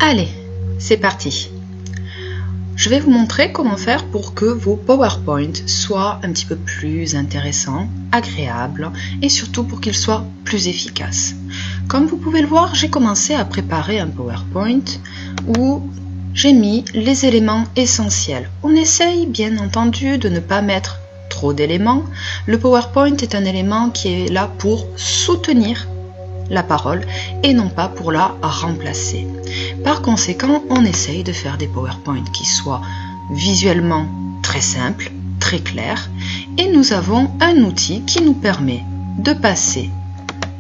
Allez, c'est parti. Je vais vous montrer comment faire pour que vos PowerPoint soient un petit peu plus intéressants, agréables et surtout pour qu'ils soient plus efficaces. Comme vous pouvez le voir, j'ai commencé à préparer un PowerPoint où j'ai mis les éléments essentiels. On essaye bien entendu de ne pas mettre trop d'éléments. Le PowerPoint est un élément qui est là pour soutenir la parole et non pas pour la remplacer. Par conséquent, on essaye de faire des PowerPoint qui soient visuellement très simples, très clairs, et nous avons un outil qui nous permet de passer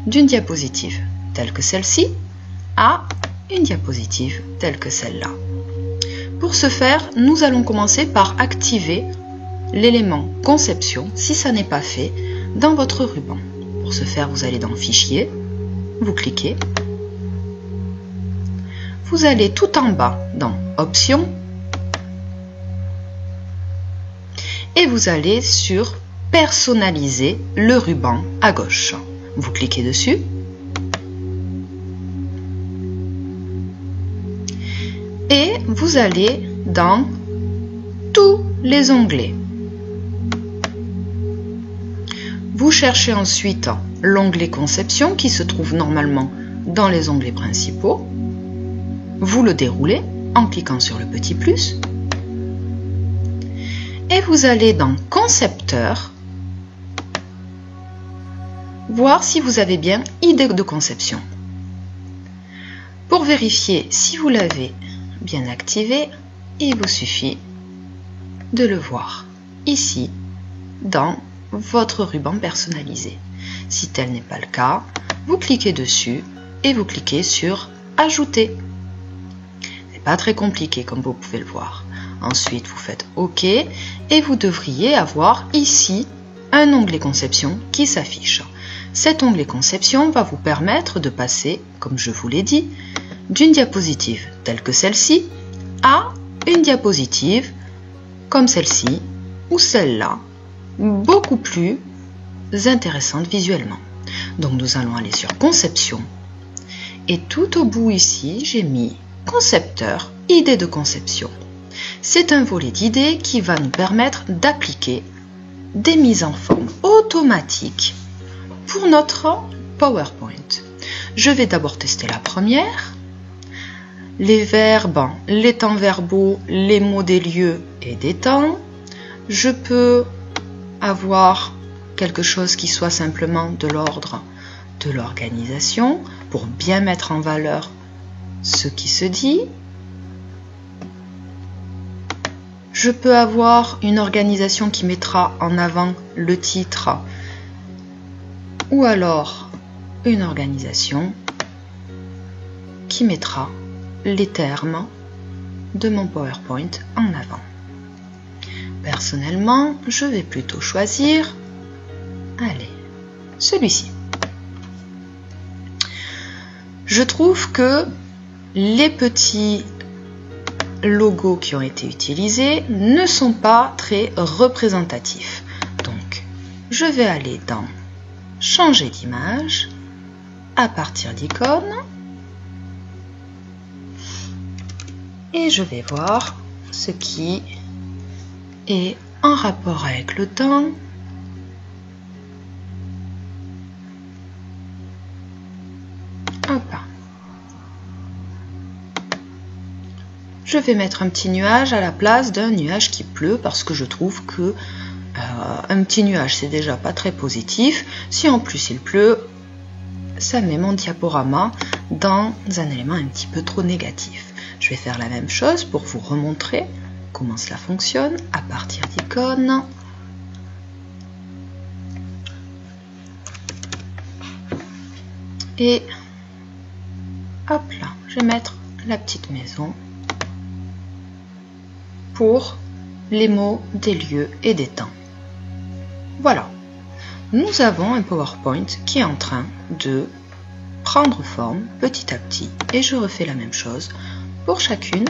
d'une diapositive telle que celle-ci à une diapositive telle que celle-là. Pour ce faire, nous allons commencer par activer l'élément conception, si ça n'est pas fait, dans votre ruban. Pour ce faire, vous allez dans Fichier, vous cliquez, vous allez tout en bas dans Options et vous allez sur Personnaliser le ruban à gauche. Vous cliquez dessus et vous allez dans tous les onglets. Vous cherchez ensuite l'onglet Conception qui se trouve normalement dans les onglets principaux. Vous le déroulez en cliquant sur le petit plus et vous allez dans Concepteur voir si vous avez bien Idée de conception. Pour vérifier si vous l'avez bien activé, il vous suffit de le voir ici dans votre ruban personnalisé. Si tel n'est pas le cas, vous cliquez dessus et vous cliquez sur Ajouter. C'est pas très compliqué comme vous pouvez le voir. Ensuite, vous faites OK et vous devriez avoir ici un onglet Conception qui s'affiche. Cet onglet Conception va vous permettre de passer, comme je vous l'ai dit, d'une diapositive telle que celle-ci à une diapositive comme celle-ci ou celle-là, beaucoup plus intéressante visuellement. Donc nous allons aller sur Conception et tout au bout ici j'ai mis Concepteur, Idée de conception. C'est un volet d'idées qui va nous permettre d'appliquer des mises en forme automatiques pour notre PowerPoint. Je vais d'abord tester la première. Les verbes, les temps verbaux, les mots des lieux et des temps. Je peux avoir quelque chose qui soit simplement de l'ordre de l'organisation pour bien mettre en valeur ce qui se dit. Je peux avoir une organisation qui mettra en avant le titre ou alors une organisation qui mettra les termes de mon PowerPoint en avant. Personnellement, je vais plutôt choisir, allez, celui-ci. Je trouve que les petits logos qui ont été utilisés ne sont pas très représentatifs. Donc, je vais aller dans Changer d'image à partir d'icônes et je vais voir ce qui est en rapport avec le temps. Hop. Je vais mettre un petit nuage à la place d'un nuage qui pleut parce que je trouve que un petit nuage c'est déjà pas très positif. Si en plus il pleut, ça met mon diaporama dans un élément un petit peu trop négatif. Je vais faire la même chose pour vous remontrer comment cela fonctionne à partir d'icônes. Et hop là, je vais mettre la petite maison pour les mots des lieux et des temps. Voilà, nous avons un PowerPoint qui est en train de prendre forme petit à petit et je refais la même chose pour chacune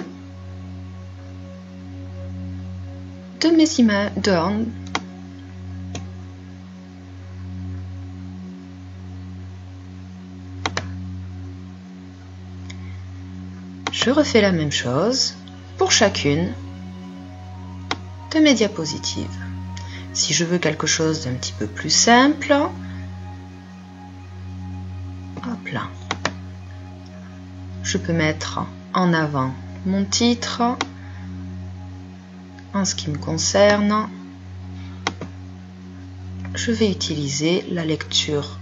de mes images. Je refais la même chose pour chacune de mes diapositives. Si je veux quelque chose d'un petit peu plus simple, hop là, je peux mettre en avant mon titre. En ce qui me concerne, je vais utiliser la lecture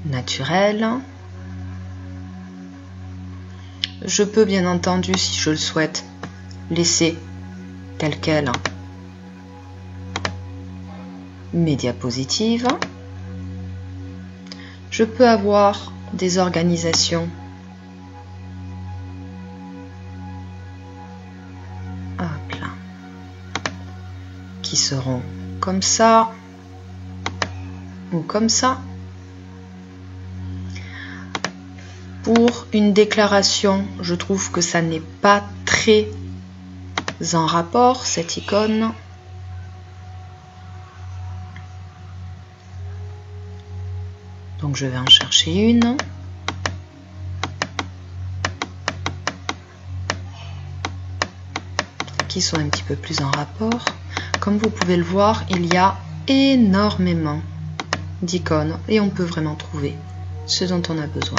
naturelle. Je peux bien entendu, si je le souhaite, laisser tel quel mes diapositives. Je peux avoir des organisations qui seront comme ça ou comme ça. Pour une déclaration, je trouve que ça n'est pas très en rapport, cette icône. Donc je vais en chercher une. Qui soit un petit peu plus en rapport. Comme vous pouvez le voir, il y a énormément d'icônes et on peut vraiment trouver ce dont on a besoin.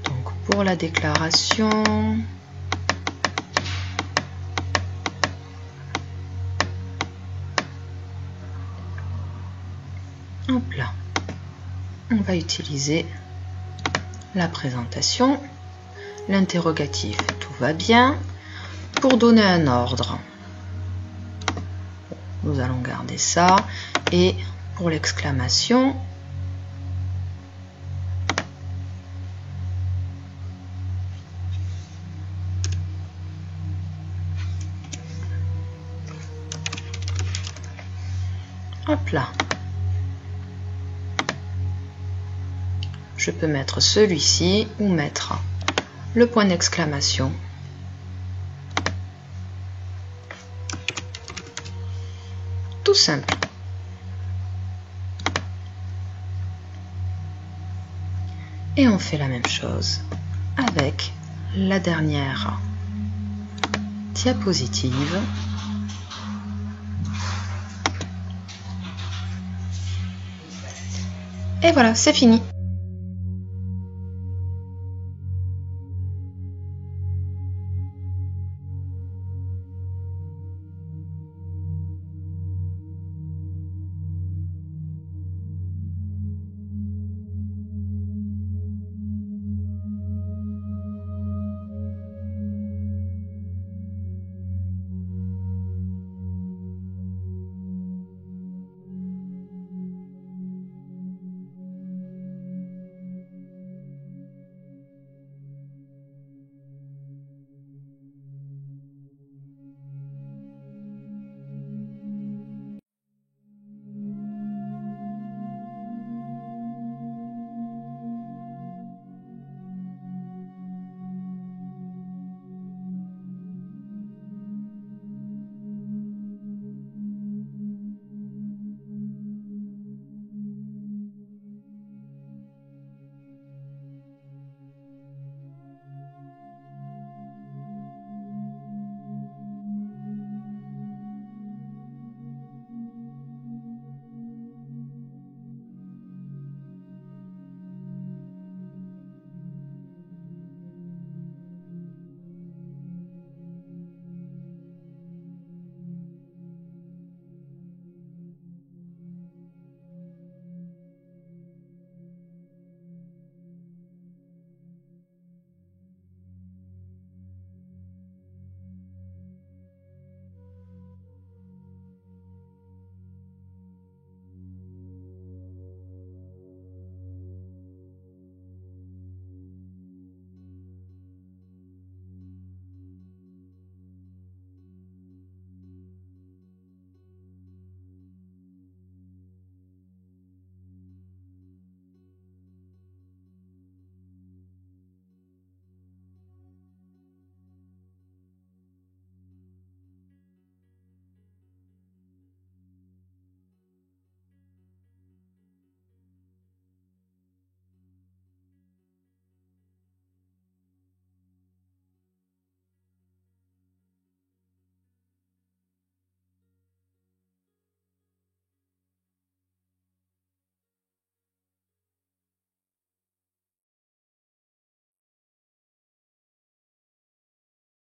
Donc pour la déclaration, hop là, on va utiliser la présentation, l'interrogatif, tout va bien. Pour donner un ordre, nous allons garder ça, et pour l'exclamation, hop là, je peux mettre celui-ci ou mettre le point d'exclamation. Tout simple. Et on fait la même chose avec la dernière diapositive. Et voilà, c'est fini.